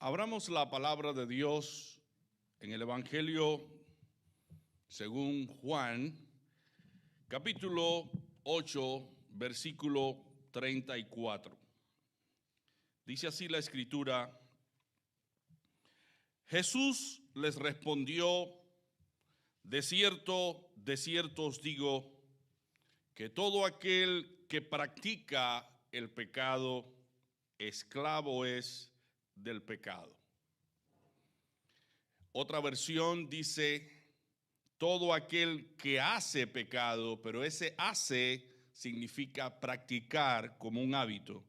Abramos la palabra de Dios en el Evangelio según Juan, capítulo 8, versículo 34. Dice así la Escritura: Jesús les respondió: de cierto os digo, que todo aquel que practica el pecado, esclavo es del pecado. Otra versión dice: todo aquel que hace pecado, pero ese hace significa practicar como un hábito.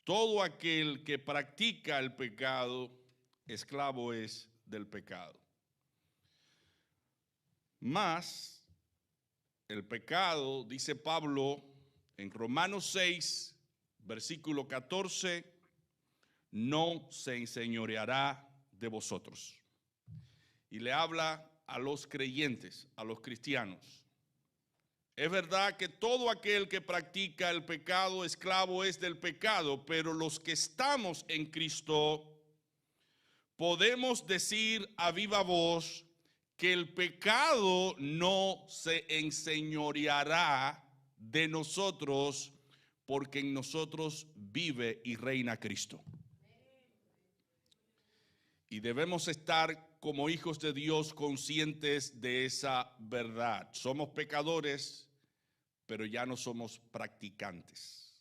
Todo aquel que practica el pecado, esclavo es del pecado. Mas el pecado, dice Pablo en Romanos 6, versículo 14, no se enseñoreará de vosotros. Y le habla a los creyentes, a los cristianos. Es verdad que todo aquel que practica el pecado, esclavo es del pecado, pero los que estamos en Cristo podemos decir a viva voz que el pecado no se enseñoreará de nosotros, porque en nosotros vive y reina Cristo. Y debemos estar como hijos de Dios conscientes de esa verdad. Somos pecadores, pero ya no somos practicantes.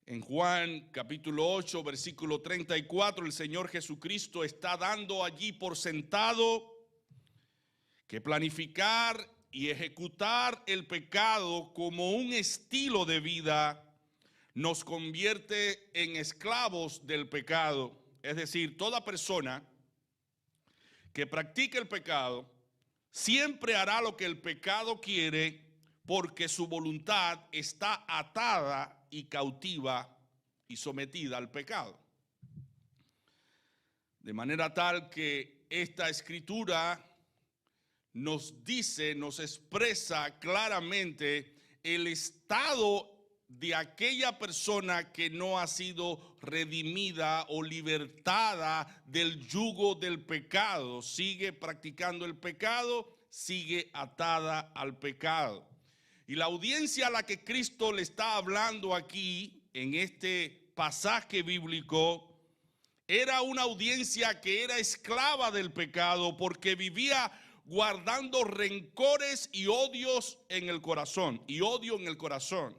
En Juan capítulo 8, versículo 34, el Señor Jesucristo está dando allí por sentado que planificar y ejecutar el pecado como un estilo de vida nos convierte en esclavos del pecado. Es decir, toda persona que practique el pecado siempre hará lo que el pecado quiere, porque su voluntad está atada y cautiva y sometida al pecado. De manera tal que esta escritura nos dice, nos expresa claramente el estado de aquella persona que no ha sido redimida o libertada del yugo del pecado. Sigue practicando el pecado, sigue atada al pecado. Y la audiencia a la que Cristo le está hablando aquí, en este pasaje bíblico, era una audiencia que era esclava del pecado, porque vivía guardando rencores y odios en el corazón, y odio en el corazón.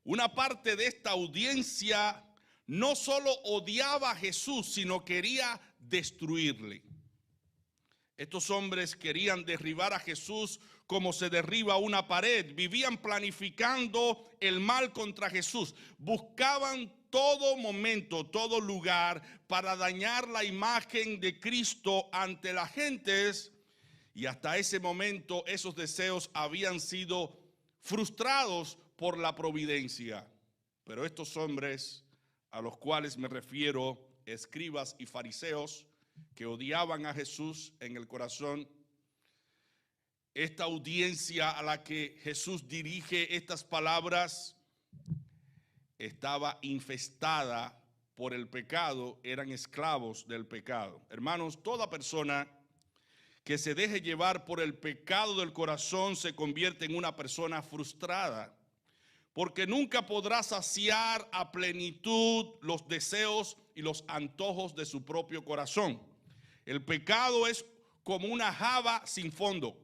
Una parte de esta audiencia no solo odiaba a Jesús, sino quería destruirle. Estos hombres querían derribar a Jesús como se derriba una pared. Vivían planificando el mal contra Jesús. Buscaban todo momento, todo lugar para dañar la imagen de Cristo ante las gentes. Y hasta ese momento esos deseos habían sido frustrados por la providencia. Pero estos hombres, a los cuales me refiero, escribas y fariseos, que odiaban a Jesús en el corazón, esta audiencia a la que Jesús dirige estas palabras estaba infestada por el pecado, eran esclavos del pecado. Hermanos, toda persona que se deje llevar por el pecado del corazón se convierte en una persona frustrada, porque nunca podrá saciar a plenitud los deseos y los antojos de su propio corazón. El pecado es como una java sin fondo.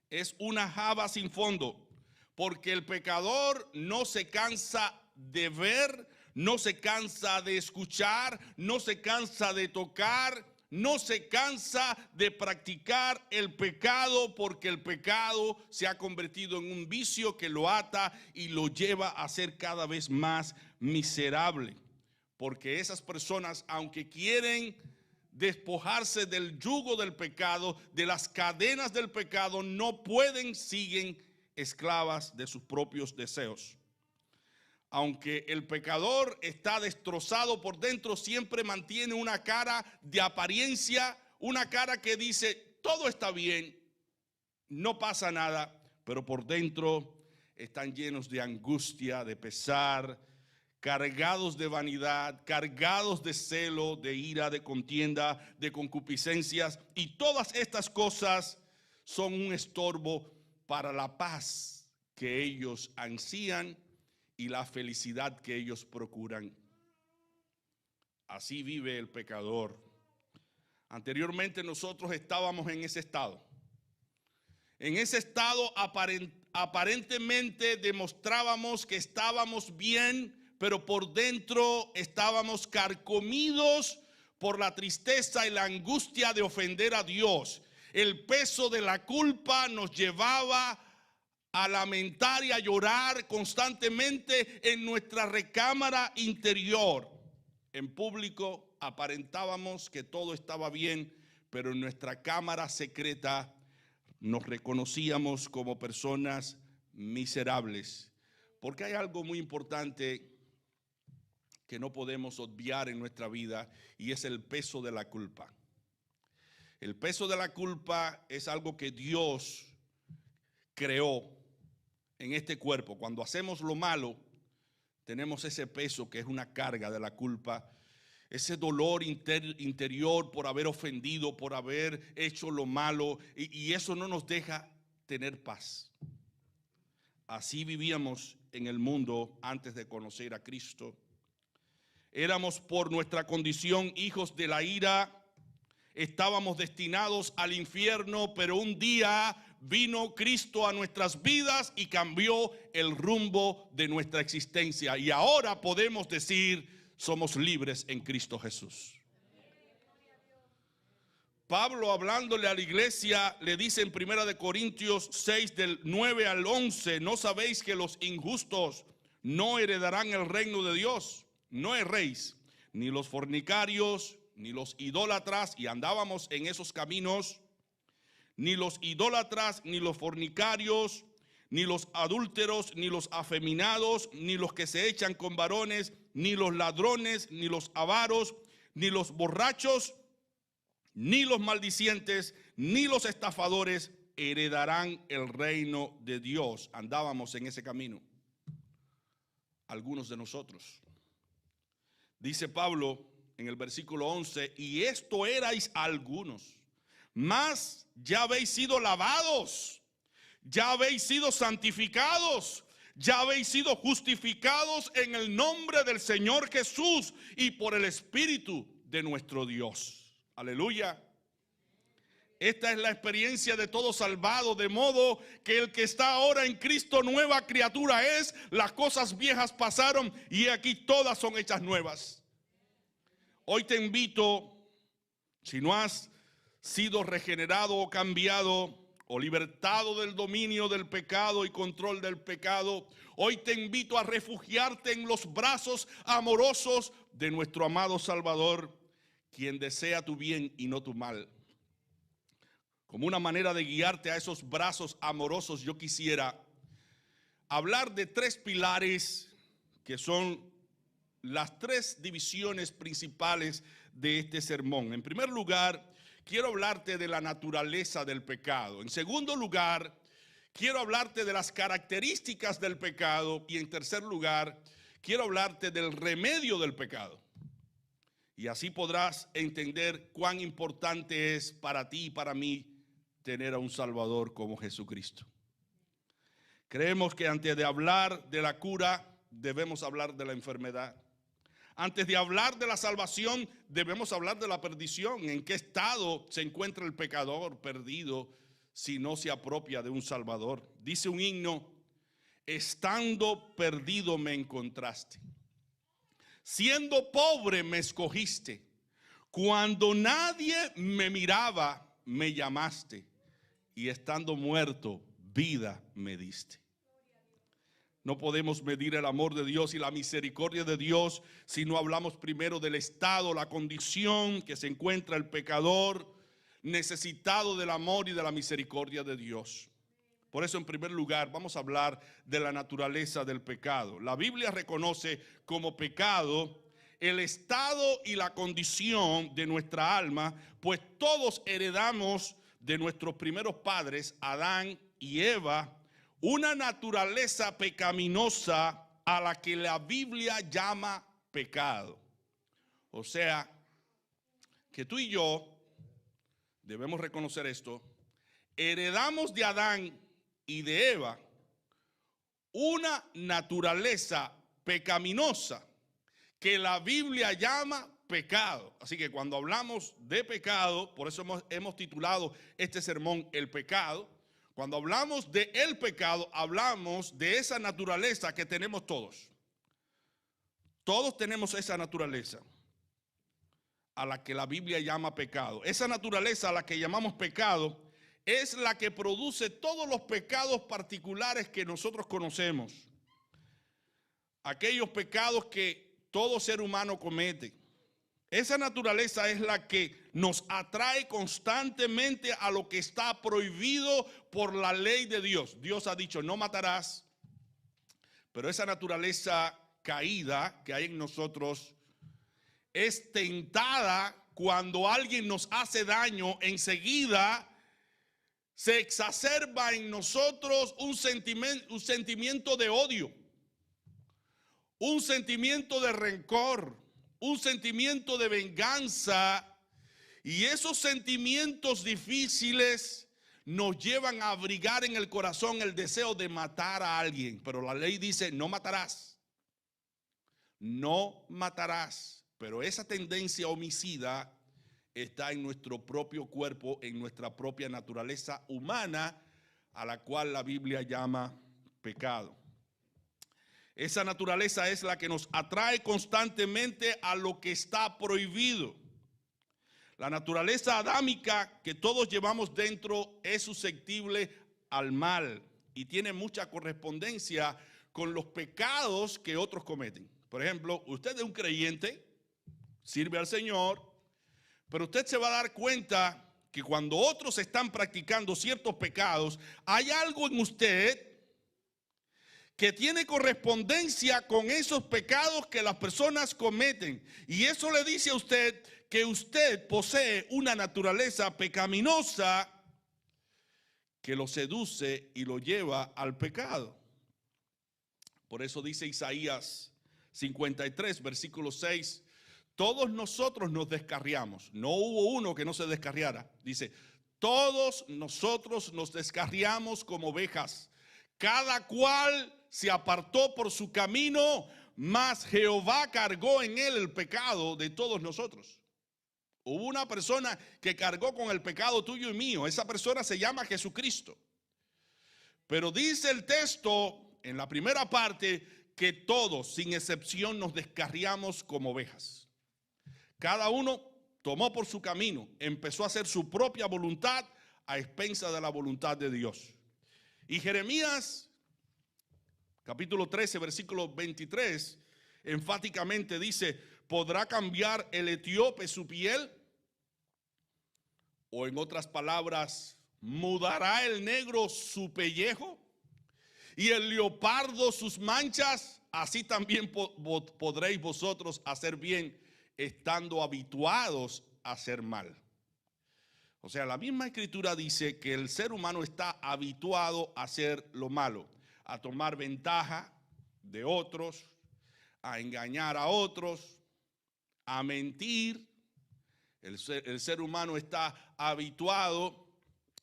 Es una java sin fondo, porque el pecador no se cansa de ver, no se cansa de escuchar, no se cansa de tocar, no se cansa de practicar el pecado, porque el pecado se ha convertido en un vicio que lo ata y lo lleva a ser cada vez más miserable. Porque esas personas, aunque quieren despojarse del yugo del pecado, de las cadenas del pecado, no pueden, siguen esclavas de sus propios deseos. Aunque el pecador está destrozado por dentro, siempre mantiene una cara de apariencia, una cara que dice, todo está bien, no pasa nada, pero por dentro están llenos de angustia, de pesar, cargados de vanidad, cargados de celo, de ira, de contienda, de concupiscencias, y todas estas cosas son un estorbo para la paz que ellos ansían y la felicidad que ellos procuran. Así vive el pecador. Anteriormente nosotros estábamos en ese estado. En ese estado aparentemente demostrábamos que estábamos bien, pero por dentro estábamos carcomidos por la tristeza y la angustia de ofender a Dios. El peso de la culpa nos llevaba a lamentar y a llorar constantemente en nuestra recámara interior. En público aparentábamos que todo estaba bien, pero en nuestra cámara secreta nos reconocíamos como personas miserables. Porque hay algo muy importante que no podemos obviar en nuestra vida, y es el peso de la culpa. El peso de la culpa es algo que Dios creó en este cuerpo. Cuando hacemos lo malo, tenemos ese peso que es una carga de la culpa, ese dolor interior por haber ofendido, por haber hecho lo malo, y eso no nos deja tener paz. Así vivíamos en el mundo antes de conocer a Cristo. Éramos por nuestra condición hijos de la ira, estábamos destinados al infierno, pero un día vino Cristo a nuestras vidas y cambió el rumbo de nuestra existencia. Y ahora podemos decir, somos libres en Cristo Jesús. Pablo, hablándole a la iglesia, le dice en 1 Corintios 6, del 9 al 11, ¿no sabéis que los injustos no heredarán el reino de Dios? No erréis, ni los fornicarios, ni los idólatras, y andábamos en esos caminos, ni los idólatras, ni los fornicarios, ni los adúlteros, ni los afeminados, ni los que se echan con varones, ni los ladrones, ni los avaros, ni los borrachos, ni los maldicientes, ni los estafadores heredarán el reino de Dios. Andábamos en ese camino, algunos de nosotros. Dice Pablo en el versículo 11, y esto erais algunos, mas ya habéis sido lavados, ya habéis sido santificados, ya habéis sido justificados en el nombre del Señor Jesús y por el Espíritu de nuestro Dios. Aleluya. Esta es la experiencia de todo salvado, de modo que el que está ahora en Cristo nueva criatura es. Las cosas viejas pasaron y aquí todas son hechas nuevas. Hoy te invito, si no has sido regenerado o cambiado o libertado del dominio del pecado y control del pecado, hoy te invito a refugiarte en los brazos amorosos de nuestro amado Salvador, quien desea tu bien y no tu mal. Como una manera de guiarte a esos brazos amorosos, yo quisiera hablar de tres pilares que son las tres divisiones principales de este sermón. En primer lugar, quiero hablarte de la naturaleza del pecado. En segundo lugar, quiero hablarte de las características del pecado. Y en tercer lugar, quiero hablarte del remedio del pecado. Y así podrás entender cuán importante es para ti y para mí tener a un Salvador como Jesucristo. Creemos que antes de hablar de la cura, debemos hablar de la enfermedad. Antes de hablar de la salvación, debemos hablar de la perdición. ¿En qué estado se encuentra el pecador perdido si no se apropia de un Salvador? Dice un himno, estando perdido me encontraste, siendo pobre me escogiste, cuando nadie me miraba me llamaste, y estando muerto vida me diste. No podemos medir el amor de Dios y la misericordia de Dios si no hablamos primero del estado, la condición que se encuentra el pecador necesitado del amor y de la misericordia de Dios. Por eso, en primer lugar, vamos a hablar de la naturaleza del pecado. La Biblia reconoce como pecado el estado y la condición de nuestra alma, pues todos heredamos de nuestros primeros padres, Adán y Eva, una naturaleza pecaminosa a la que la Biblia llama pecado. O sea, que tú y yo debemos reconocer esto. Heredamos de Adán y de Eva una naturaleza pecaminosa que la Biblia llama pecado. Así que cuando hablamos de pecado, por eso hemos titulado este sermón El pecado. Cuando hablamos de el pecado, hablamos de esa naturaleza que tenemos todos. Todos tenemos esa naturaleza a la que la Biblia llama pecado. Esa naturaleza a la que llamamos pecado es la que produce todos los pecados particulares que nosotros conocemos. Aquellos pecados que todo ser humano comete. Esa naturaleza es la que nos atrae constantemente a lo que está prohibido por la ley de Dios. Dios ha dicho, no matarás. Pero esa naturaleza caída que hay en nosotros es tentada cuando alguien nos hace daño. Enseguida se exacerba en nosotros un sentimiento de odio, un sentimiento de rencor, un sentimiento de venganza, y esos sentimientos difíciles nos llevan a abrigar en el corazón el deseo de matar a alguien. Pero la ley dice, no matarás, no matarás. Pero esa tendencia homicida está en nuestro propio cuerpo, en nuestra propia naturaleza humana, a la cual la Biblia llama pecado. Esa naturaleza es la que nos atrae constantemente a lo que está prohibido. La naturaleza adámica que todos llevamos dentro es susceptible al mal y tiene mucha correspondencia con los pecados que otros cometen. Por ejemplo, usted es un creyente, sirve al Señor, pero usted se va a dar cuenta que cuando otros están practicando ciertos pecados, hay algo en usted que tiene correspondencia con esos pecados que las personas cometen. Y eso le dice a usted que usted posee una naturaleza pecaminosa que lo seduce y lo lleva al pecado. Por eso dice Isaías 53, versículo 6, todos nosotros nos descarriamos. No hubo uno que no se descarriara. Dice, todos nosotros nos descarriamos como ovejas. Cada cual se apartó por su camino, mas Jehová cargó en él el pecado de todos nosotros. Hubo una persona que cargó con el pecado tuyo y mío. Esa persona se llama Jesucristo. Pero dice el texto en la primera parte que todos, sin excepción, nos descarriamos como ovejas. Cada uno tomó por su camino, empezó a hacer su propia voluntad a expensas de la voluntad de Dios. Y Jeremías, capítulo 13, versículo 23, enfáticamente dice, ¿podrá cambiar el etíope su piel? O en otras palabras, ¿mudará el negro su pellejo? ¿Y el leopardo sus manchas? Así también podréis vosotros hacer bien, estando habituados a hacer mal. O sea, la misma escritura dice que el ser humano está habituado a hacer lo malo, a tomar ventaja de otros, a engañar a otros, a mentir. El ser humano está habituado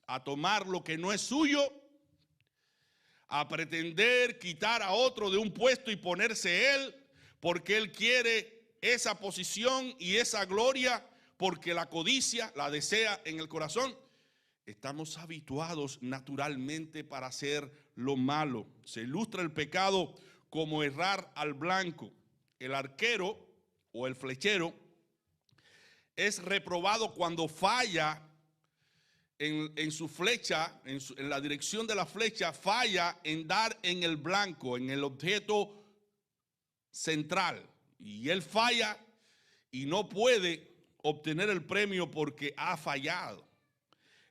a tomar lo que no es suyo, a pretender quitar a otro de un puesto y ponerse él, porque él quiere esa posición y esa gloria, porque la codicia la desea en el corazón. Estamos habituados naturalmente para hacer lo malo. Se ilustra el pecado como errar al blanco. El arquero o el flechero es reprobado cuando falla en su flecha, en la dirección de la flecha, falla en dar en el blanco, en el objeto central. Y él falla y no puede obtener el premio porque ha fallado.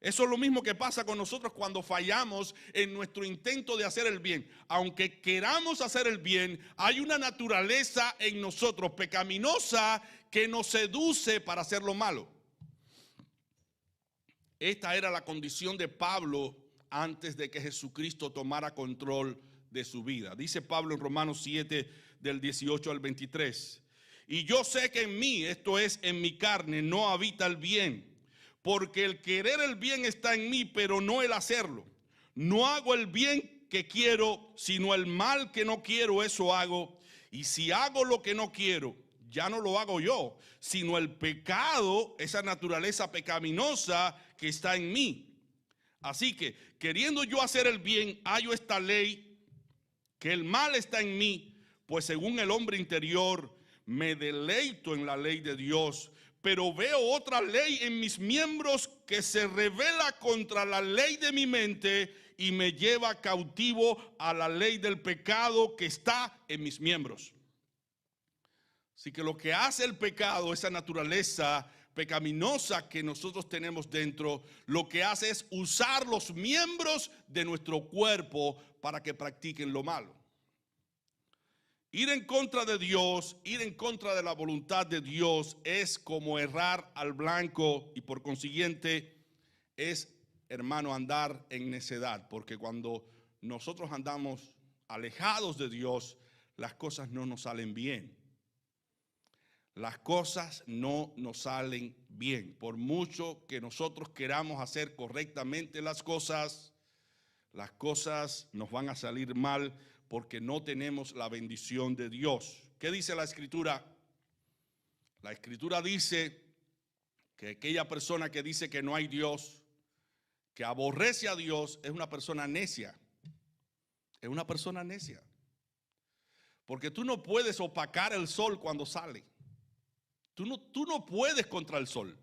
Eso es lo mismo que pasa con nosotros cuando fallamos en nuestro intento de hacer el bien. Aunque queramos hacer el bien, hay una naturaleza en nosotros pecaminosa que nos seduce para hacer lo malo. Esta era la condición de Pablo antes de que Jesucristo tomara control de su vida. Dice Pablo en Romanos 7, del 18 al 23. Y yo sé que en mí, esto es, en mi carne, no habita el bien, porque el querer el bien está en mí, pero no el hacerlo. No hago el bien que quiero, sino el mal que no quiero, eso hago. Y si hago lo que no quiero, ya no lo hago yo, sino el pecado, esa naturaleza pecaminosa que está en mí. Así que, queriendo yo hacer el bien, hallo esta ley, que el mal está en mí, pues según el hombre interior, me deleito en la ley de Dios, pero veo otra ley en mis miembros que se revela contra la ley de mi mente y me lleva cautivo a la ley del pecado que está en mis miembros. Así que lo que hace el pecado, esa naturaleza pecaminosa que nosotros tenemos dentro, lo que hace es usar los miembros de nuestro cuerpo para que practiquen lo malo. Ir en contra de Dios, ir en contra de la voluntad de Dios es como errar al blanco y por consiguiente es, hermano, andar en necedad, porque cuando nosotros andamos alejados de Dios, las cosas no nos salen bien. Las cosas no nos salen bien. Por mucho que nosotros queramos hacer correctamente las cosas nos van a salir mal porque no tenemos la bendición de Dios. ¿Qué dice la Escritura? La Escritura dice que aquella persona que dice que no hay Dios, que aborrece a Dios, es una persona necia. Es una persona necia. Porque tú no puedes opacar el sol cuando sale. Tú no puedes contra el sol.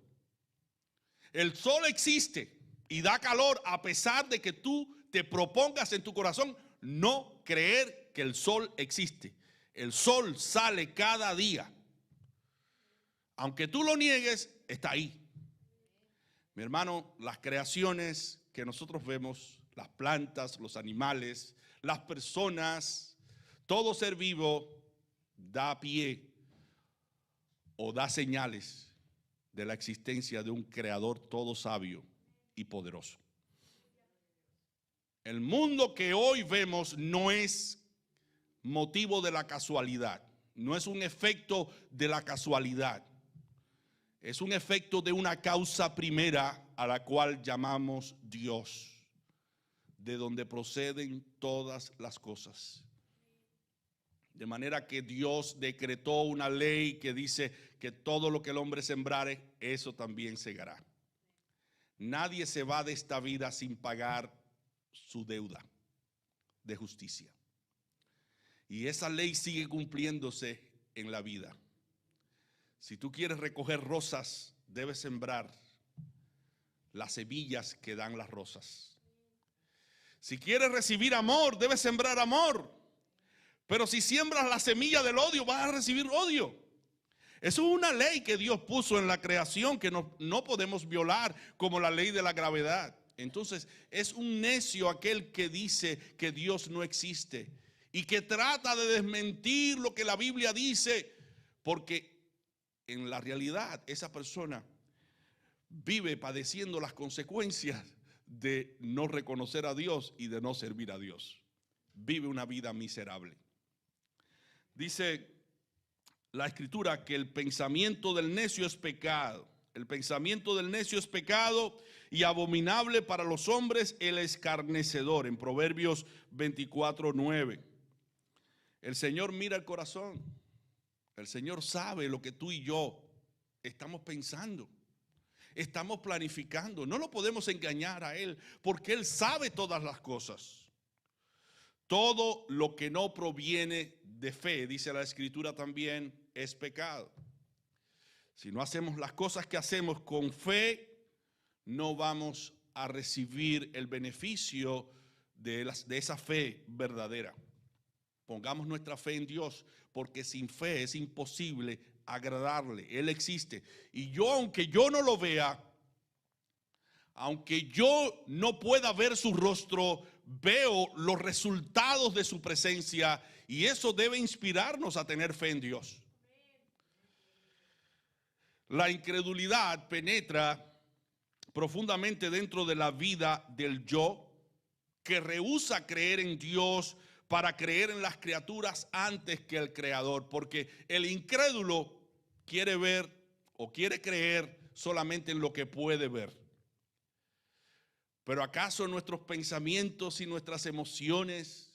El sol existe y da calor a pesar de que tú te propongas en tu corazón no creer que el sol existe. El sol sale cada día. Aunque tú lo niegues, está ahí. Mi hermano, las creaciones que nosotros vemos, las plantas, los animales, las personas, todo ser vivo da pie o da señales de la existencia de un creador todo sabio y poderoso. El mundo que hoy vemos no es motivo de la casualidad, no es un efecto de la casualidad, es un efecto de una causa primera a la cual llamamos Dios, de donde proceden todas las cosas. De manera que Dios decretó una ley que dice que todo lo que el hombre sembrare, eso también segará. Nadie se va de esta vida sin pagar su deuda de justicia. Y esa ley sigue cumpliéndose en la vida. Si tú quieres recoger rosas, debes sembrar las semillas que dan las rosas. Si quieres recibir amor, debes sembrar amor. Pero si siembras la semilla del odio, vas a recibir odio. Eso es una ley que Dios puso en la creación que no podemos violar, como la ley de la gravedad. Entonces, es un necio aquel que dice que Dios no existe y que trata de desmentir lo que la Biblia dice, porque en la realidad esa persona vive padeciendo las consecuencias de no reconocer a Dios y de no servir a Dios. Vive una vida miserable. Dice la Escritura que el pensamiento del necio es pecado. El pensamiento del necio es pecado y abominable para los hombres el escarnecedor. En Proverbios 24:9. El Señor mira el corazón. El Señor sabe lo que tú y yo estamos pensando. Estamos planificando. No lo podemos engañar a Él porque Él sabe todas las cosas. Todo lo que no proviene de fe, dice la Escritura también, es pecado. Si no hacemos las cosas que hacemos con fe, no vamos a recibir el beneficio de esa fe verdadera. Pongamos nuestra fe en Dios, porque sin fe es imposible agradarle. Él existe. Y yo, aunque yo no lo vea, aunque yo no pueda ver su rostro, veo los resultados de su presencia y eso debe inspirarnos a tener fe en Dios. La incredulidad penetra profundamente dentro de la vida del yo, que rehúsa creer en Dios para creer en las criaturas antes que el Creador, porque el incrédulo quiere ver o quiere creer solamente en lo que puede ver. Pero ¿acaso nuestros pensamientos y nuestras emociones,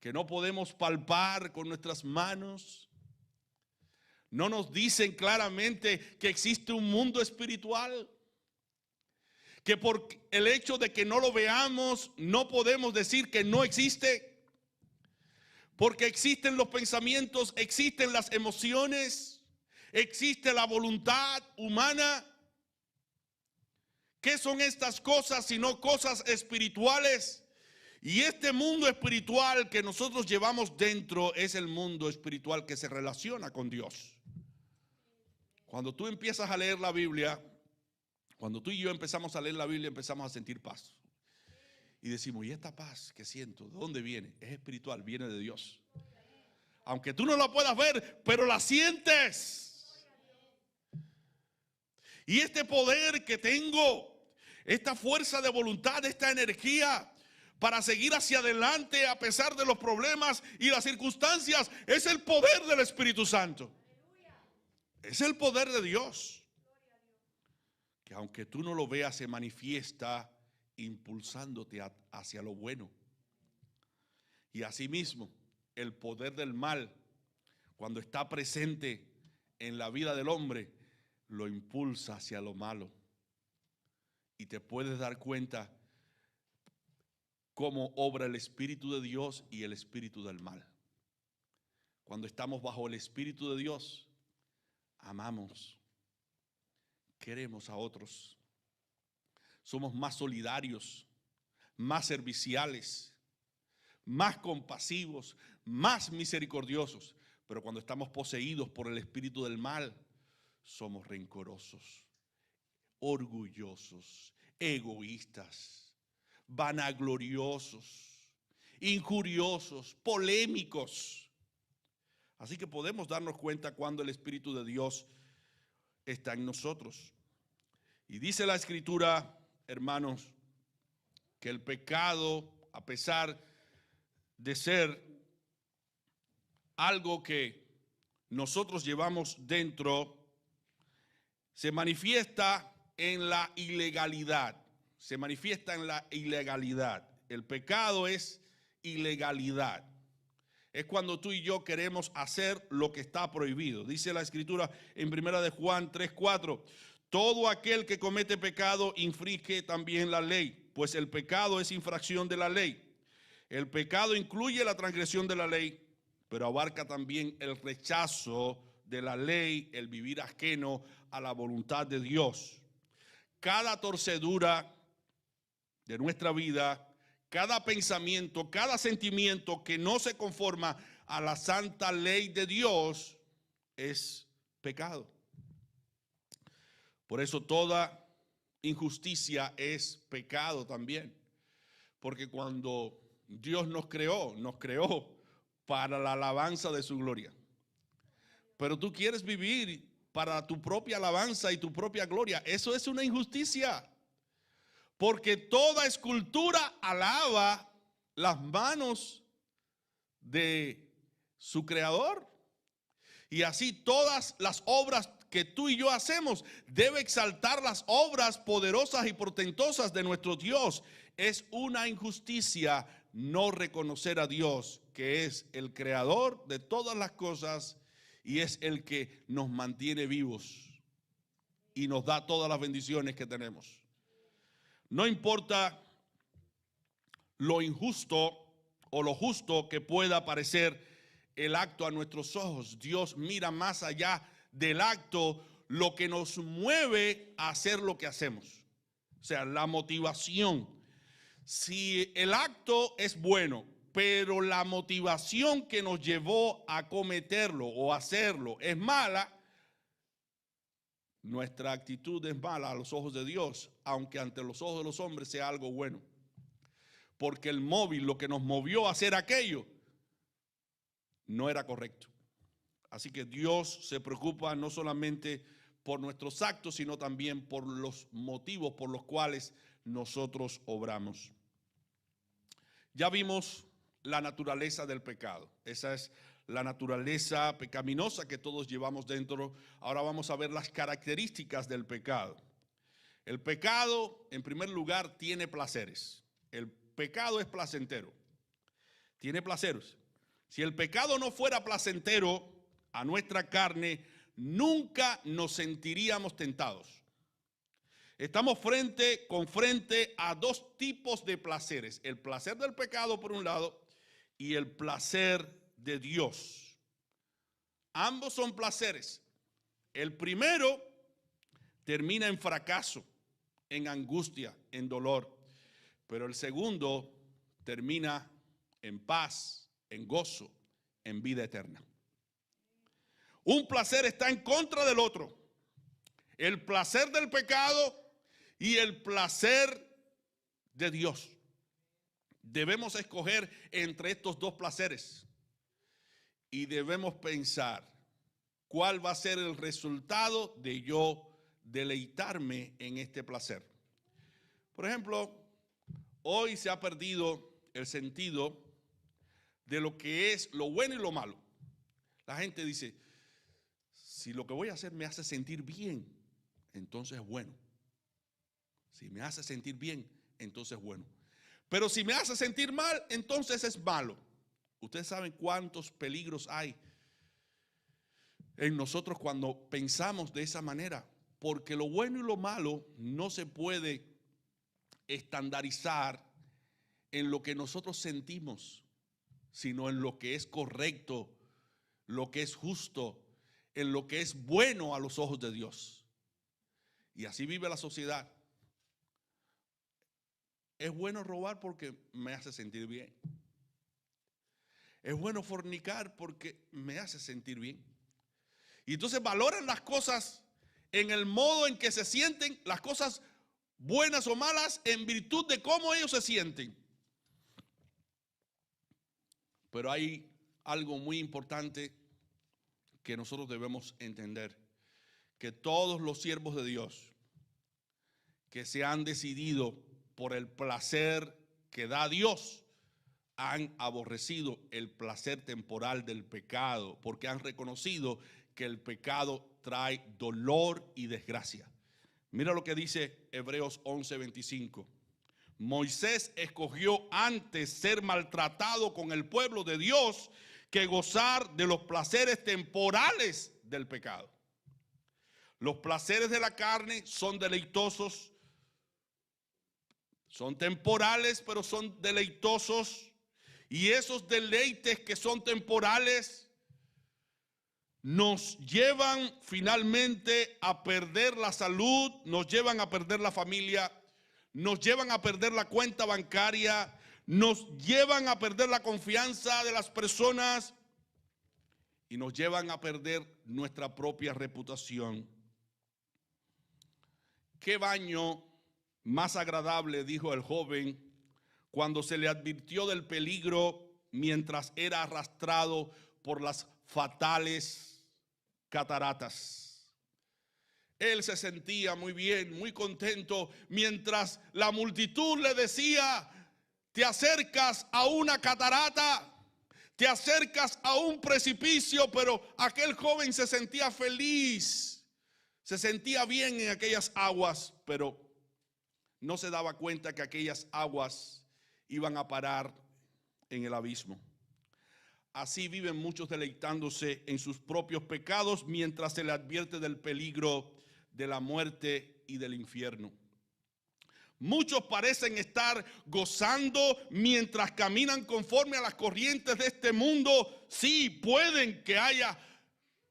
que no podemos palpar con nuestras manos, no nos dicen claramente que existe un mundo espiritual? Que por el hecho de que no lo veamos, no podemos decir que no existe. Porque existen los pensamientos, existen las emociones, existe la voluntad humana. ¿Qué son estas cosas sino cosas espirituales? Y este mundo espiritual que nosotros llevamos dentro es el mundo espiritual que se relaciona con Dios. Cuando tú empiezas a leer la Biblia, cuando tú y yo empezamos a leer la Biblia, empezamos a sentir paz. Y decimos, ¿y esta paz que siento, de dónde viene? Es espiritual, viene de Dios. Aunque tú no la puedas ver, pero la sientes. Y este poder que tengo, esta fuerza de voluntad, esta energía para seguir hacia adelante a pesar de los problemas y las circunstancias, es el poder del Espíritu Santo. Es el poder de Dios, que aunque tú no lo veas, se manifiesta impulsándote hacia lo bueno. Y asimismo, el poder del mal, cuando está presente en la vida del hombre, lo impulsa hacia lo malo. Y te puedes dar cuenta cómo obra el Espíritu de Dios y el espíritu del mal. Cuando estamos bajo el Espíritu de Dios, amamos, queremos a otros, somos más solidarios, más serviciales, más compasivos, más misericordiosos. Pero cuando estamos poseídos por el espíritu del mal, somos rencorosos, orgullosos, egoístas, vanagloriosos, injuriosos, polémicos. Así que podemos darnos cuenta cuando el Espíritu de Dios está en nosotros. Y dice la Escritura, hermanos, que el pecado, a pesar de ser algo que nosotros llevamos dentro, se manifiesta en la ilegalidad. Se manifiesta en la ilegalidad. El pecado es ilegalidad. Es cuando tú y yo queremos hacer lo que está prohibido. Dice la Escritura en 1 de Juan 3:4. Todo aquel que comete pecado infringe también la ley, pues el pecado es infracción de la ley. El pecado incluye la transgresión de la ley, pero abarca también el rechazo de la ley, el vivir ajeno a la voluntad de Dios. Cada torcedura de nuestra vida, cada pensamiento, cada sentimiento que no se conforma a la santa ley de Dios es pecado. Por eso toda injusticia es pecado también. Porque cuando Dios nos creó para la alabanza de su gloria. Pero tú quieres vivir para tu propia alabanza y tu propia gloria. Eso es una injusticia. Porque toda escultura alaba las manos de su creador. Y así todas las obras que tú y yo hacemos debe exaltar las obras poderosas y portentosas de nuestro Dios. Es una injusticia no reconocer a Dios, que es el creador de todas las cosas y es el que nos mantiene vivos y nos da todas las bendiciones que tenemos. No importa lo injusto o lo justo que pueda parecer el acto a nuestros ojos, Dios mira más allá del acto, lo que nos mueve a hacer lo que hacemos. O sea, la motivación. Si el acto es bueno, pero la motivación que nos llevó a cometerlo o hacerlo es mala, nuestra actitud es mala a los ojos de Dios, aunque ante los ojos de los hombres sea algo bueno. Porque el móvil, lo que nos movió a hacer aquello, no era correcto. Así que Dios se preocupa no solamente por nuestros actos, sino también por los motivos por los cuales nosotros obramos. Ya vimos la naturaleza del pecado. Esa es la naturaleza pecaminosa que todos llevamos dentro. Ahora vamos a ver las características del pecado. El pecado, en primer lugar, tiene placeres. El pecado es placentero. Tiene placeres. Si el pecado no fuera placentero a nuestra carne, nunca nos sentiríamos tentados. Estamos frente a dos tipos de placeres. El placer del pecado por un lado y el placer de Dios. Ambos son placeres. El primero termina en fracaso, en angustia, en dolor. Pero el segundo termina en paz, en gozo, en vida eterna. Un placer está en contra del otro. El placer del pecado y el placer de Dios. Debemos escoger entre estos dos placeres y debemos pensar cuál va a ser el resultado de yo deleitarme en este placer. Por ejemplo, hoy se ha perdido el sentido de lo que es lo bueno y lo malo. La gente dice, si lo que voy a hacer me hace sentir bien, entonces es bueno. Si me hace sentir bien, entonces es bueno. Pero si me hace sentir mal, entonces es malo. Ustedes saben cuántos peligros hay en nosotros cuando pensamos de esa manera. Porque lo bueno y lo malo no se puede estandarizar en lo que nosotros sentimos, sino en lo que es correcto, lo que es justo, en lo que es bueno a los ojos de Dios. Y así vive la sociedad. Es bueno robar porque me hace sentir bien. Es bueno fornicar porque me hace sentir bien. Y entonces valoran las cosas en el modo en que se sienten, las cosas buenas o malas, en virtud de cómo ellos se sienten. Pero hay algo muy importante que nosotros debemos entender, que todos los siervos de Dios que se han decidido por el placer que da Dios, han aborrecido el placer temporal del pecado, porque han reconocido que el pecado trae dolor y desgracia. Mira lo que dice Hebreos 11:25. Moisés escogió antes ser maltratado con el pueblo de Dios que gozar de los placeres temporales del pecado. Los placeres de la carne son deleitosos, son temporales, pero son deleitosos. Y esos deleites que son temporales nos llevan finalmente a perder la salud, nos llevan a perder la familia, nos llevan a perder la cuenta bancaria, nos llevan a perder la confianza de las personas y nos llevan a perder nuestra propia reputación. ¿Qué baño más agradable, dijo el joven, cuando se le advirtió del peligro mientras era arrastrado por las fatales cataratas? Él se sentía muy bien, muy contento, mientras la multitud le decía, te acercas a una catarata, te acercas a un precipicio, pero aquel joven se sentía feliz, se sentía bien en aquellas aguas, pero no se daba cuenta que aquellas aguas iban a parar en el abismo. Así viven muchos deleitándose en sus propios pecados mientras se le advierte del peligro de la muerte y del infierno. Muchos parecen estar gozando mientras caminan conforme a las corrientes de este mundo. Sí, pueden que haya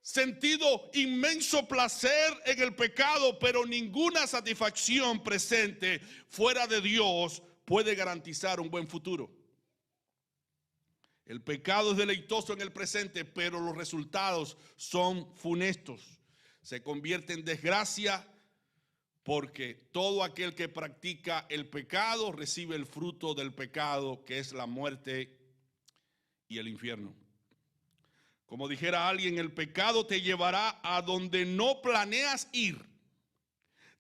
sentido inmenso placer en el pecado, pero ninguna satisfacción presente fuera de Dios puede garantizar un buen futuro. El pecado es deleitoso en el presente, pero los resultados son funestos. Se convierte en desgracia porque todo aquel que practica el pecado recibe el fruto del pecado, que es la muerte y el infierno. Como dijera alguien, el pecado te llevará a donde no planeas ir.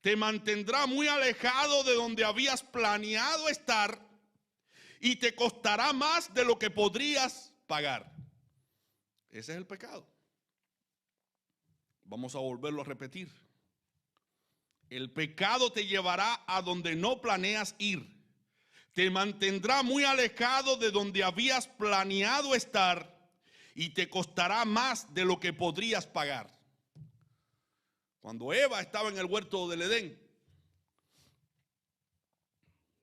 Te mantendrá muy alejado de donde habías planeado estar y te costará más de lo que podrías pagar. Ese es el pecado. Vamos a volverlo a repetir. El pecado te llevará a donde no planeas ir. Te mantendrá muy alejado de donde habías planeado estar y te costará más de lo que podrías pagar. Cuando Eva estaba en el huerto del Edén,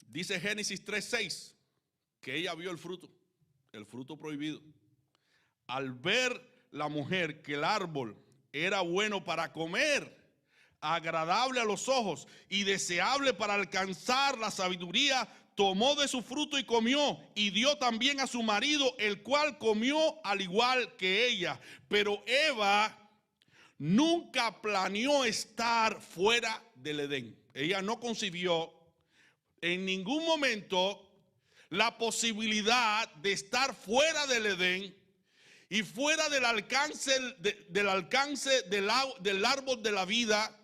dice Génesis 3:6, que ella vio el fruto prohibido. Al ver la mujer que el árbol era bueno para comer, agradable a los ojos y deseable para alcanzar la sabiduría, tomó de su fruto y comió, y dio también a su marido, el cual comió al igual que ella. Pero Eva nunca planeó estar fuera del Edén. Ella no concibió en ningún momento la posibilidad de estar fuera del Edén y fuera del alcance del árbol de la vida.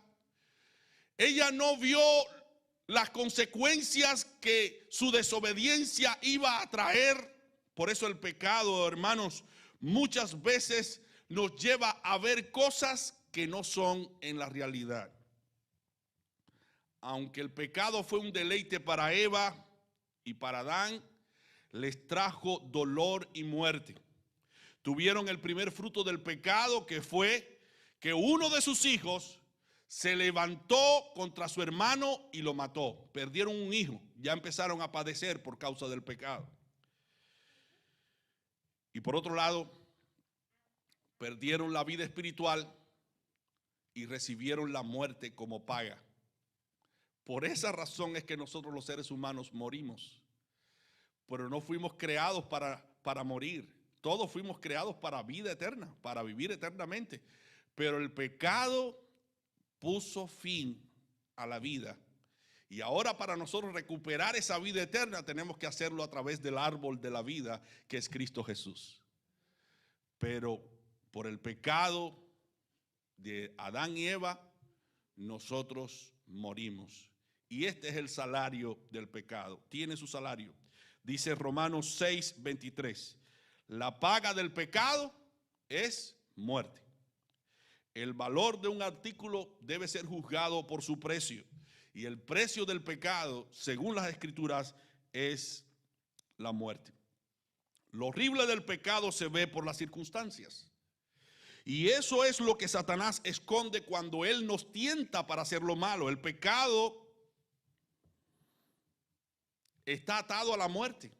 Ella no vio las consecuencias que su desobediencia iba a traer. Por eso el pecado, hermanos, muchas veces nos lleva a ver cosas que no son en la realidad. Aunque el pecado fue un deleite para Eva y para Adán, les trajo dolor y muerte. Tuvieron el primer fruto del pecado, que fue que uno de sus hijos se levantó contra su hermano y lo mató. Perdieron un hijo, ya empezaron a padecer por causa del pecado. Y por otro lado, perdieron la vida espiritual y recibieron la muerte como paga. Por esa razón es que nosotros los seres humanos morimos. Pero no fuimos creados para morir. Todos fuimos creados para vida eterna, para vivir eternamente. Pero el pecado puso fin a la vida. Y ahora, para nosotros recuperar esa vida eterna, tenemos que hacerlo a través del árbol de la vida, que es Cristo Jesús. Pero por el pecado de Adán y Eva, nosotros morimos. Y este es el salario del pecado. Tiene su salario. Dice Romanos 6:23. La paga del pecado es muerte. El valor de un artículo debe ser juzgado por su precio. Y el precio del pecado, según las Escrituras, es la muerte. Lo horrible del pecado se ve por las circunstancias. Y eso es lo que Satanás esconde cuando él nos tienta para hacer lo malo. El pecado está atado a la muerte.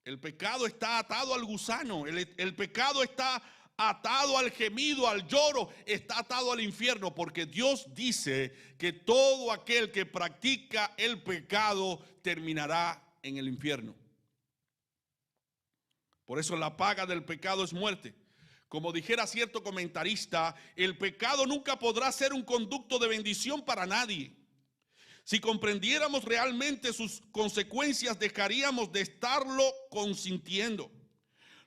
El pecado está atado al gusano. El pecado está atado al gemido, al lloro, está atado al infierno, porque Dios dice que todo aquel que practica el pecado terminará en el infierno. Por eso la paga del pecado es muerte. Como dijera cierto comentarista, el pecado nunca podrá ser un conducto de bendición para nadie. Si comprendiéramos realmente sus consecuencias, dejaríamos de estarlo consintiendo.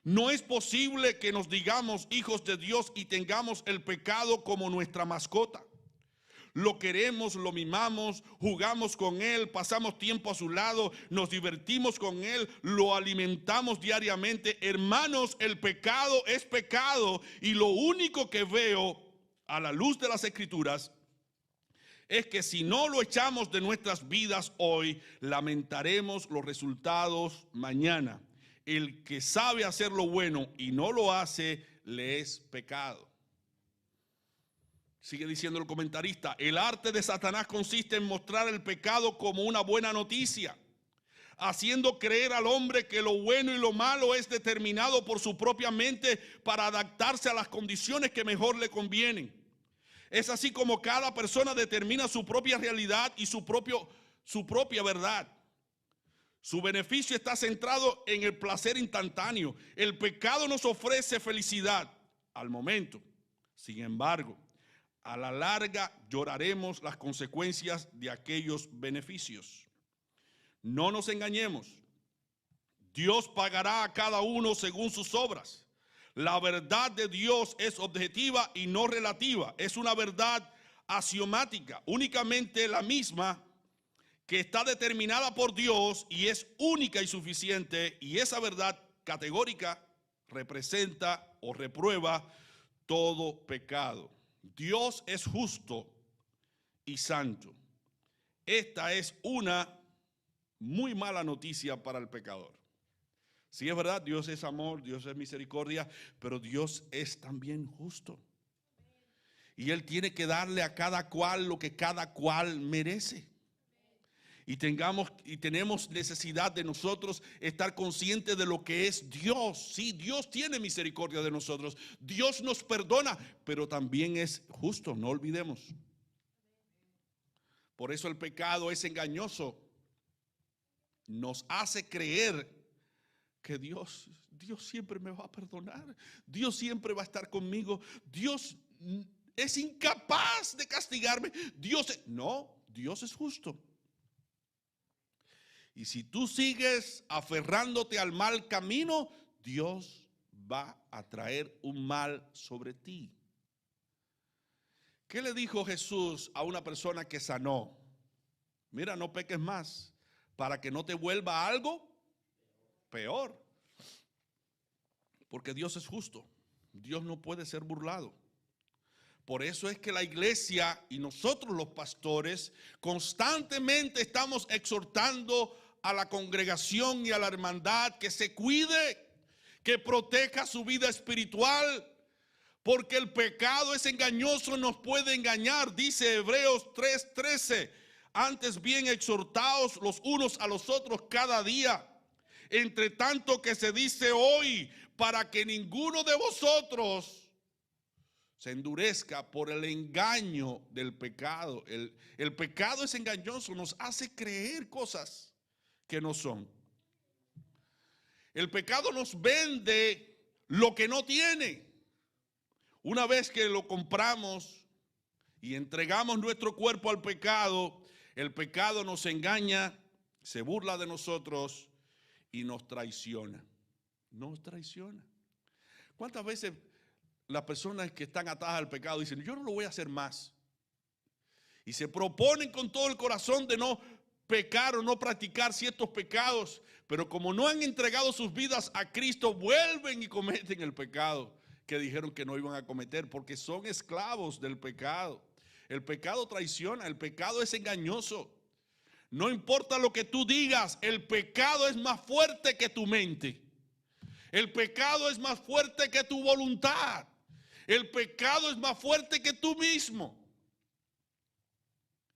No es posible que nos digamos hijos de Dios y tengamos el pecado como nuestra mascota. Lo queremos, lo mimamos, jugamos con él, pasamos tiempo a su lado, nos divertimos con él, lo alimentamos diariamente. Hermanos, el pecado es pecado, y lo único que veo a la luz de las Escrituras es que si no lo echamos de nuestras vidas hoy, lamentaremos los resultados mañana. El que sabe hacer lo bueno y no lo hace, le es pecado. Sigue diciendo el comentarista, el arte de Satanás consiste en mostrar el pecado como una buena noticia, haciendo creer al hombre que lo bueno y lo malo es determinado por su propia mente para adaptarse a las condiciones que mejor le convienen. Es así como cada persona determina su propia realidad y su propia verdad. Su beneficio está centrado en el placer instantáneo. El pecado nos ofrece felicidad al momento. Sin embargo, a la larga lloraremos las consecuencias de aquellos beneficios. No nos engañemos. Dios pagará a cada uno según sus obras. La verdad de Dios es objetiva y no relativa. Es una verdad axiomática, únicamente la misma que está determinada por Dios y es única y suficiente, y esa verdad categórica representa o reprueba todo pecado. Dios es justo y santo. Esta es una muy mala noticia para el pecador. Sí, es verdad, Dios es amor, Dios es misericordia, pero Dios es también justo. Y Él tiene que darle a cada cual lo que cada cual merece. Y tenemos necesidad de nosotros estar conscientes de lo que es Dios. Sí, Dios tiene misericordia de nosotros. Dios nos perdona, pero también es justo, no olvidemos. Por eso el pecado es engañoso. Nos hace creer que Dios siempre me va a perdonar. Dios siempre va a estar conmigo. Dios es incapaz de castigarme. No, Dios es justo. Y si tú sigues aferrándote al mal camino, Dios va a traer un mal sobre ti. ¿Qué le dijo Jesús a una persona que sanó? Mira, no peques más, para que no te vuelva algo peor. Porque Dios es justo. Dios no puede ser burlado. Por eso es que la iglesia y nosotros los pastores constantemente estamos exhortando a la congregación y a la hermandad que se cuide, que proteja su vida espiritual, porque el pecado es engañoso, nos puede engañar. Dice Hebreos 3:13, antes bien exhortaos los unos a los otros cada día, entre tanto que se dice hoy, para que ninguno de vosotros se endurezca por el engaño del pecado. El pecado es engañoso, nos hace creer cosas que no son. El pecado nos vende lo que no tiene. Una vez que lo compramos y entregamos nuestro cuerpo al pecado, el pecado nos engaña, se burla de nosotros y nos traiciona. Nos traiciona. ¿Cuántas veces las personas que están atadas al pecado dicen, yo no lo voy a hacer más? Y se proponen con todo el corazón de no pecar o no practicar ciertos pecados, pero como no han entregado sus vidas a Cristo, vuelven y cometen el pecado que dijeron que no iban a cometer, porque son esclavos del pecado. El pecado traiciona, el pecado es engañoso. No importa lo que tú digas, el pecado es más fuerte que tu mente. El pecado es más fuerte que tu voluntad. El pecado es más fuerte que tú mismo.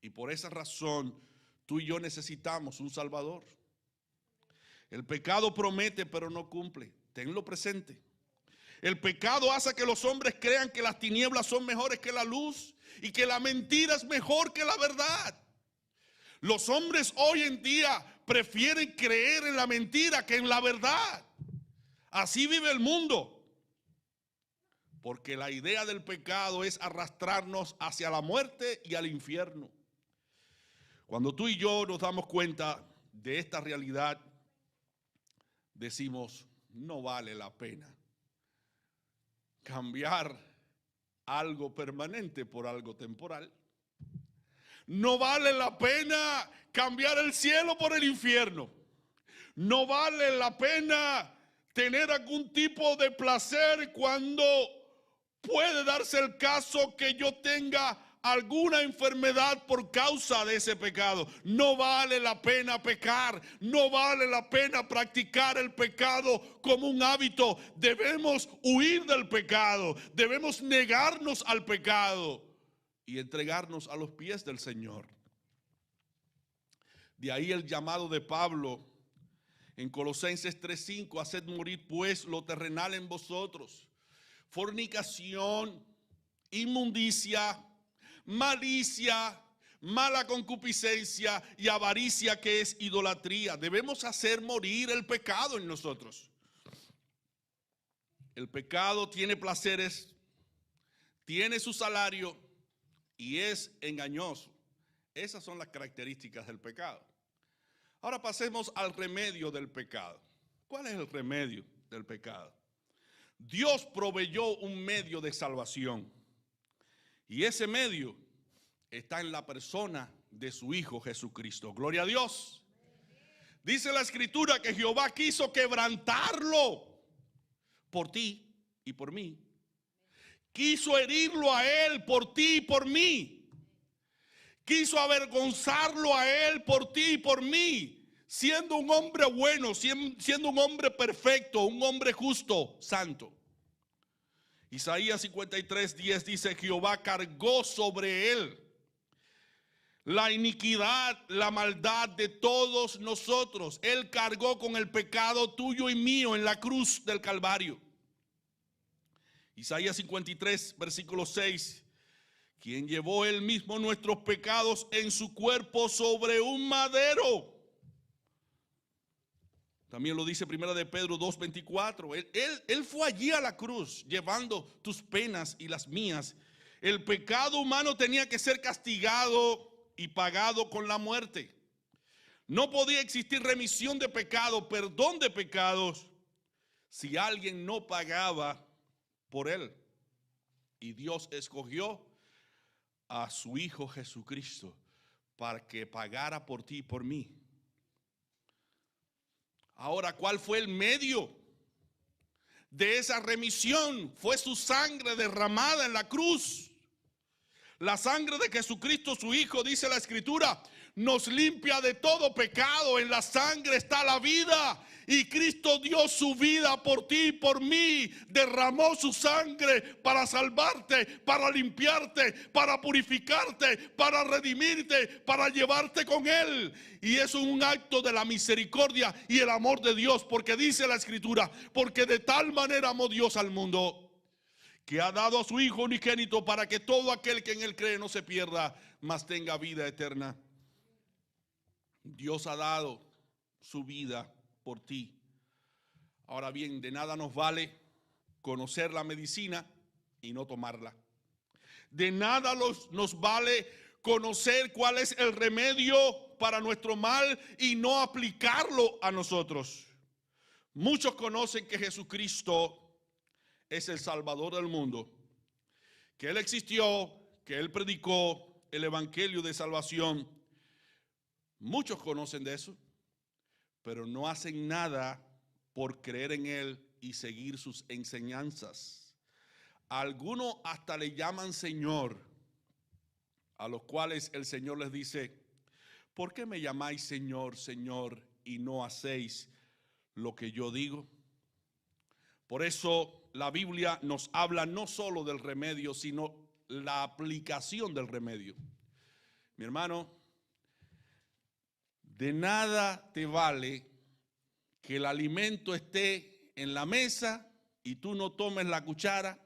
Y por esa razón, tú y yo necesitamos un Salvador. El pecado promete, pero no cumple. Tenlo presente. El pecado hace que los hombres crean que las tinieblas son mejores que la luz y que la mentira es mejor que la verdad. Los hombres hoy en día prefieren creer en la mentira que en la verdad. Así vive el mundo. Porque la idea del pecado es arrastrarnos hacia la muerte y al infierno. Cuando tú y yo nos damos cuenta de esta realidad, decimos, no vale la pena cambiar algo permanente por algo temporal. No vale la pena cambiar el cielo por el infierno. No vale la pena tener algún tipo de placer cuando puede darse el caso que yo tenga alguna enfermedad por causa de ese pecado. No vale la pena pecar, no vale la pena practicar el pecado como un hábito. Debemos huir del pecado, debemos negarnos al pecado y entregarnos a los pies del Señor. De ahí el llamado de Pablo en Colosenses 3:5, haced morir pues lo terrenal en vosotros: fornicación, inmundicia, malicia, mala concupiscencia y avaricia, que es idolatría. Debemos hacer morir el pecado en nosotros. El pecado tiene placeres, tiene su salario y es engañoso. Esas son las características del pecado. Ahora pasemos al remedio del pecado. ¿Cuál es el remedio del pecado? Dios proveyó un medio de salvación. Y ese medio está en la persona de su Hijo Jesucristo. Gloria a Dios. Dice la Escritura que Jehová quiso quebrantarlo por ti y por mí. Quiso herirlo a él por ti y por mí. Quiso avergonzarlo a él por ti y por mí, siendo un hombre bueno, siendo un hombre perfecto, un hombre justo, santo. Isaías 53:10 dice: Jehová cargó sobre él la iniquidad, la maldad de todos nosotros. Él cargó con el pecado tuyo y mío en la cruz del Calvario. Isaías 53, versículo 6. Quien llevó él mismo nuestros pecados en su cuerpo sobre un madero. También lo dice Primera de Pedro 2:24. Él fue allí a la cruz llevando tus penas y las mías. El pecado humano tenía que ser castigado y pagado con la muerte. No podía existir remisión de pecado, perdón de pecados, si alguien no pagaba por él. Y Dios escogió a su Hijo Jesucristo para que pagara por ti y por mí. Ahora, ¿cuál fue el medio de esa remisión? Fue su sangre derramada en la cruz. La sangre de Jesucristo, su Hijo, dice la Escritura, nos limpia de todo pecado. En la sangre está la vida. Y Cristo dio su vida por ti y por mí. Derramó su sangre para salvarte, para limpiarte, para purificarte, para redimirte, para llevarte con Él. Y eso es un acto de la misericordia y el amor de Dios. Porque dice la Escritura: porque de tal manera amó Dios al mundo, que ha dado a su Hijo unigénito, para que todo aquel que en él cree no se pierda, mas tenga vida eterna. Dios ha dado su vida por ti. Ahora bien, de nada nos vale conocer la medicina y no tomarla. De nada nos vale conocer cuál es el remedio para nuestro mal y no aplicarlo a nosotros. Muchos conocen que Jesucristo es el Salvador del mundo, que Él existió, que Él predicó el evangelio de salvación. Muchos conocen de eso, pero no hacen nada por creer en Él y seguir sus enseñanzas. A algunos hasta le llaman Señor, a los cuales el Señor les dice: ¿por qué me llamáis Señor, Señor, y no hacéis lo que yo digo? Por eso la Biblia nos habla no solo del remedio, sino la aplicación del remedio. Mi hermano, de nada te vale que el alimento esté en la mesa y tú no tomes la cuchara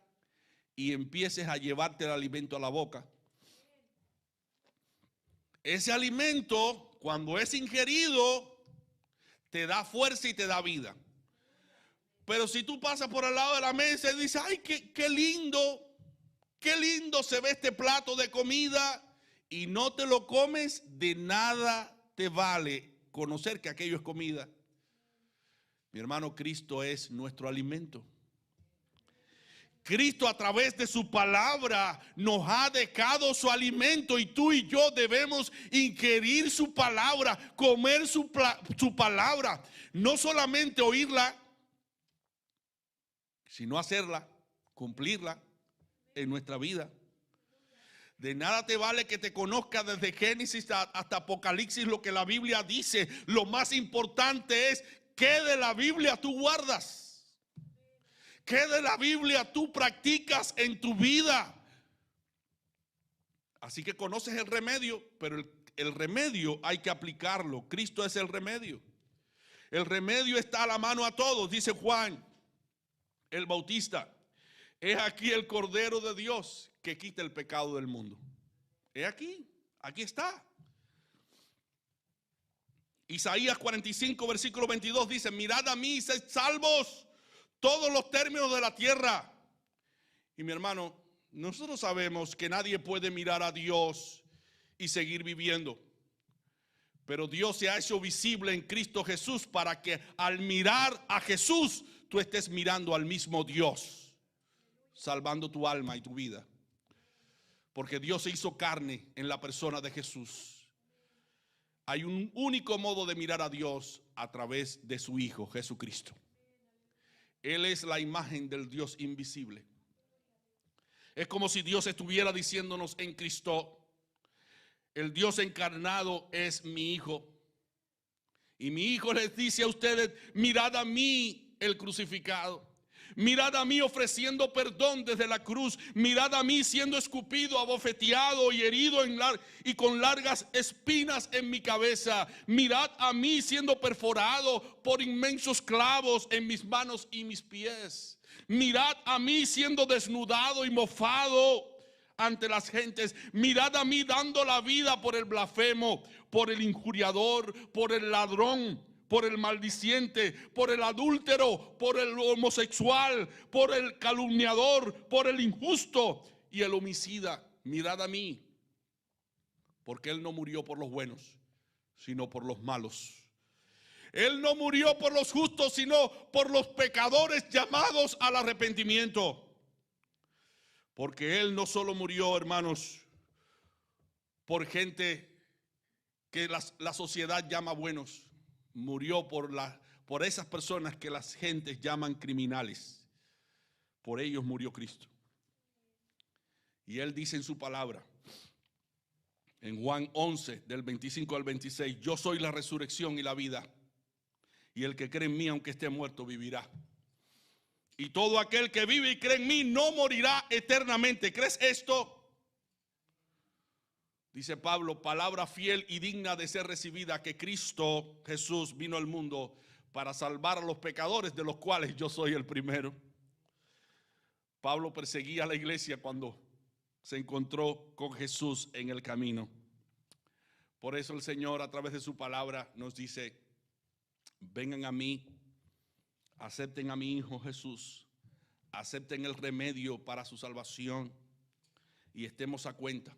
y empieces a llevarte el alimento a la boca. Ese alimento, cuando es ingerido, te da fuerza y te da vida. Pero si tú pasas por al lado de la mesa y dices: ay, qué lindo se ve este plato de comida, y no te lo comes, de nada te vale conocer que aquello es comida. Mi hermano, Cristo es nuestro alimento. Cristo, a través de su palabra, nos ha dejado su alimento, y tú y yo debemos ingerir su palabra, comer su palabra, no solamente oírla, sino hacerla, cumplirla en nuestra vida. De nada te vale que te conozca desde Génesis hasta Apocalipsis lo que la Biblia dice. Lo más importante es qué de la Biblia tú guardas, qué de la Biblia tú practicas en tu vida. Así que conoces el remedio, pero el remedio hay que aplicarlo. Cristo es el remedio. El remedio está a la mano a todos, dice Juan el Bautista: es aquí el Cordero de Dios que quita el pecado del mundo. Es aquí está. Isaías 45, versículo 22 dice: mirad a mí y sed salvos todos los términos de la tierra. Y mi hermano, nosotros sabemos que nadie puede mirar a Dios y seguir viviendo. Pero Dios se ha hecho visible en Cristo Jesús para que al mirar a Jesús tú estés mirando al mismo Dios, salvando tu alma y tu vida. Porque Dios se hizo carne en la persona de Jesús. Hay un único modo de mirar a Dios, a través de su Hijo Jesucristo. Él es la imagen del Dios invisible. Es como si Dios estuviera diciéndonos en Cristo: el Dios encarnado es mi Hijo. Y mi Hijo les dice a ustedes: mirad a mí, el crucificado. Mirad a mí ofreciendo perdón desde la cruz. Mirad a mí siendo escupido, abofeteado y herido y con largas espinas en mi cabeza. Mirad a mí siendo perforado por inmensos clavos en mis manos y mis pies. Mirad a mí siendo desnudado y mofado ante las gentes. Mirad a mí dando la vida por el blasfemo, por el injuriador, por el ladrón, por el maldiciente, por el adúltero, por el homosexual, por el calumniador, por el injusto y el homicida. Mirad a mí, porque Él no murió por los buenos, sino por los malos. Él no murió por los justos, sino por los pecadores llamados al arrepentimiento. Porque Él no solo murió, hermanos, por gente que la sociedad llama buenos. Murió por esas personas que las gentes llaman criminales. Por ellos murió Cristo. Y Él dice en su palabra, en Juan 11, del 25 al 26, yo soy la resurrección y la vida. Y el que cree en mí, aunque esté muerto, vivirá. Y todo aquel que vive y cree en mí no morirá eternamente. ¿Crees esto? Dice Pablo, palabra fiel y digna de ser recibida, que Cristo Jesús vino al mundo para salvar a los pecadores, de los cuales yo soy el primero. Pablo perseguía a la iglesia cuando se encontró con Jesús en el camino. Por eso el Señor, a través de su palabra, nos dice: vengan a mí, acepten a mi Hijo Jesús, acepten el remedio para su salvación y estemos a cuenta.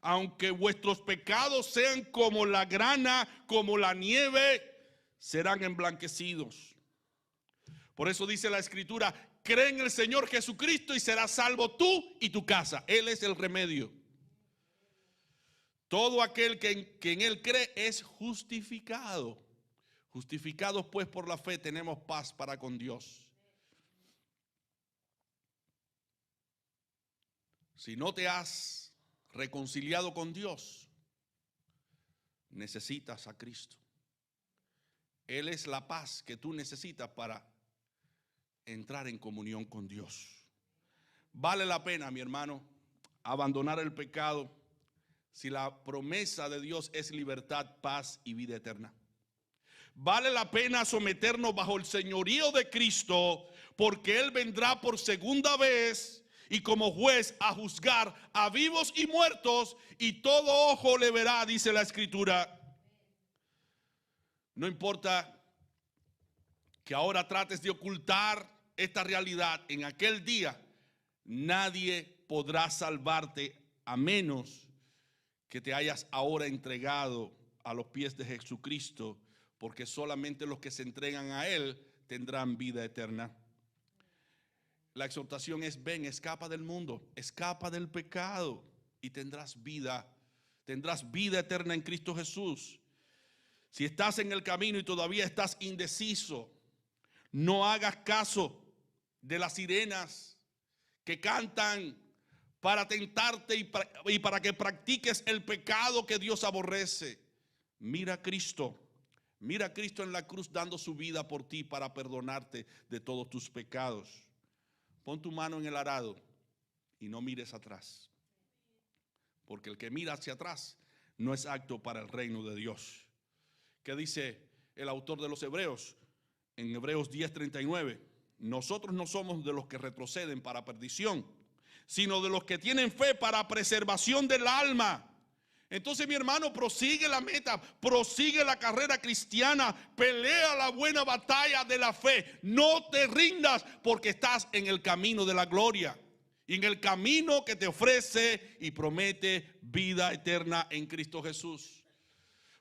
Aunque vuestros pecados sean como la grana, como la nieve, serán emblanquecidos. Por eso dice la Escritura: cree en el Señor Jesucristo y serás salvo tú y tu casa. Él es el remedio. Todo aquel que en Él cree es justificado. Justificados pues por la fe tenemos paz para con Dios. Si no te has reconciliado con Dios, necesitas a Cristo. Él es la paz que tú necesitas para entrar en comunión con Dios. Vale la pena, mi hermano, abandonar el pecado si la promesa de Dios es libertad, paz y vida eterna. Vale la pena someternos bajo el señorío de Cristo, porque Él vendrá por segunda vez y como juez a juzgar a vivos y muertos, y todo ojo le verá, dice la Escritura. No importa que ahora trates de ocultar esta realidad, en aquel día nadie podrá salvarte a menos que te hayas ahora entregado a los pies de Jesucristo, porque solamente los que se entregan a Él tendrán vida eterna. La exhortación es: ven, escapa del mundo, escapa del pecado y tendrás vida eterna en Cristo Jesús. Si estás en el camino y todavía estás indeciso, no hagas caso de las sirenas que cantan para tentarte y para que practiques el pecado que Dios aborrece. Mira a Cristo en la cruz dando su vida por ti para perdonarte de todos tus pecados. Pon tu mano en el arado y no mires atrás, porque el que mira hacia atrás no es apto para el reino de Dios. ¿Qué dice el autor de los Hebreos? En Hebreos 10:39, nosotros no somos de los que retroceden para perdición, sino de los que tienen fe para preservación del alma. Entonces, mi hermano, prosigue la meta, prosigue la carrera cristiana, pelea la buena batalla de la fe. No te rindas, porque estás en el camino de la gloria y en el camino que te ofrece y promete vida eterna en Cristo Jesús.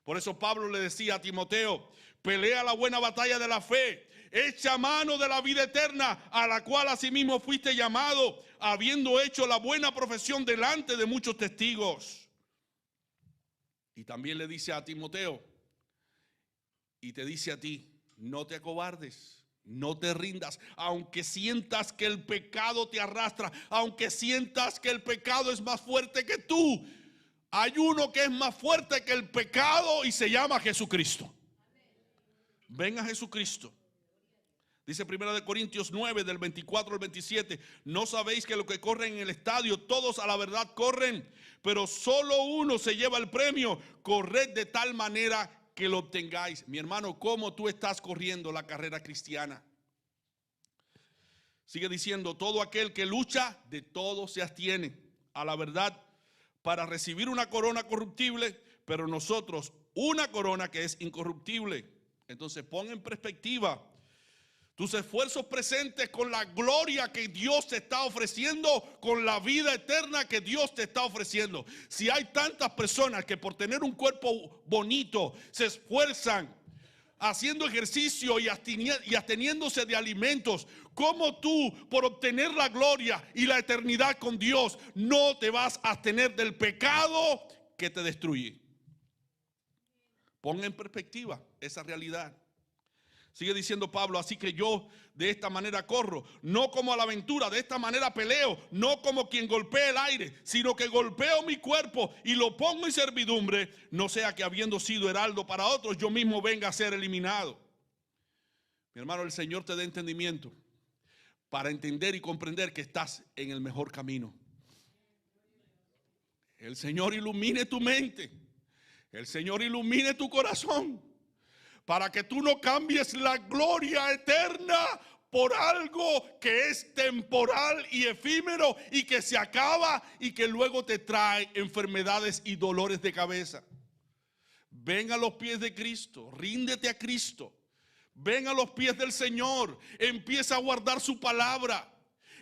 Por eso Pablo le decía a Timoteo: pelea la buena batalla de la fe, echa mano de la vida eterna, a la cual asimismo fuiste llamado, habiendo hecho la buena profesión delante de muchos testigos. Y también le dice a Timoteo, y te dice a ti, no te acobardes, no te rindas, aunque sientas que el pecado te arrastra, aunque sientas que el pecado es más fuerte que tú. Hay uno que es más fuerte que el pecado y se llama Jesucristo. Ven a Jesucristo. Dice 1 Corintios 9 del 24 al 27, ¿no sabéis que los que corren en el estadio, todos a la verdad corren, pero solo uno se lleva el premio? Corred de tal manera que lo obtengáis. Mi hermano, ¿cómo tú estás corriendo la carrera cristiana? Sigue diciendo, todo aquel que lucha, de todo se abstiene a la verdad para recibir una corona corruptible, pero nosotros una corona que es incorruptible. Entonces pon en perspectiva tus esfuerzos presentes con la gloria que Dios te está ofreciendo, con la vida eterna que Dios te está ofreciendo. Si hay tantas personas que por tener un cuerpo bonito se esfuerzan haciendo ejercicio y absteniéndose de alimentos, ¿cómo tú por obtener la gloria y la eternidad con Dios no te vas a abstener del pecado que te destruye? Pon en perspectiva esa realidad. Sigue diciendo Pablo, así que yo de esta manera corro, no como a la aventura, de esta manera peleo, no como quien golpea el aire, sino que golpeo mi cuerpo y lo pongo en servidumbre, no sea que habiendo sido heraldo para otros, yo mismo venga a ser eliminado. Mi hermano, el Señor te dé entendimiento para entender y comprender que estás en el mejor camino. El Señor ilumine tu mente, el Señor ilumine tu corazón, para que tú no cambies la gloria eterna por algo que es temporal y efímero y que se acaba y que luego te trae enfermedades y dolores de cabeza. Ven a los pies de Cristo, ríndete a Cristo. Ven a los pies del Señor, empieza a guardar su palabra.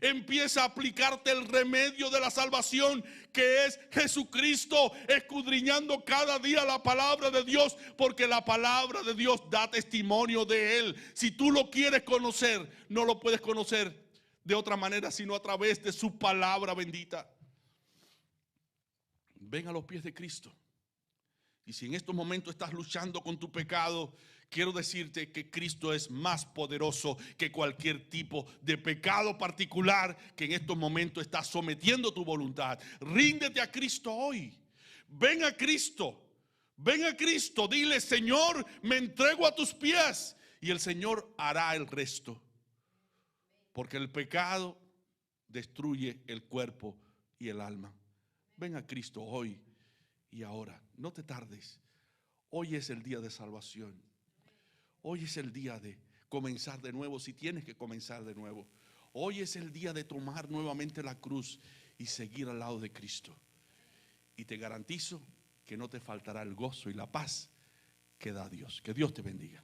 Empieza a aplicarte el remedio de la salvación, que es Jesucristo, escudriñando cada día la palabra de Dios, porque la palabra de Dios da testimonio de Él. Si tú lo quieres conocer, no lo puedes conocer de otra manera, sino a través de su palabra bendita. Ven a los pies de Cristo. Y si en estos momentos estás luchando con tu pecado, quiero decirte que Cristo es más poderoso que cualquier tipo de pecado particular que en estos momentos está sometiendo tu voluntad. Ríndete a Cristo hoy. Ven a Cristo. Ven a Cristo. Dile, Señor, me entrego a tus pies. Y el Señor hará el resto. Porque el pecado destruye el cuerpo y el alma. Ven a Cristo hoy y ahora. No te tardes. Hoy es el día de salvación. Hoy es el día de comenzar de nuevo, si tienes que comenzar de nuevo. Hoy es el día de tomar nuevamente la cruz y seguir al lado de Cristo. Y te garantizo que no te faltará el gozo y la paz que da Dios. Que Dios te bendiga.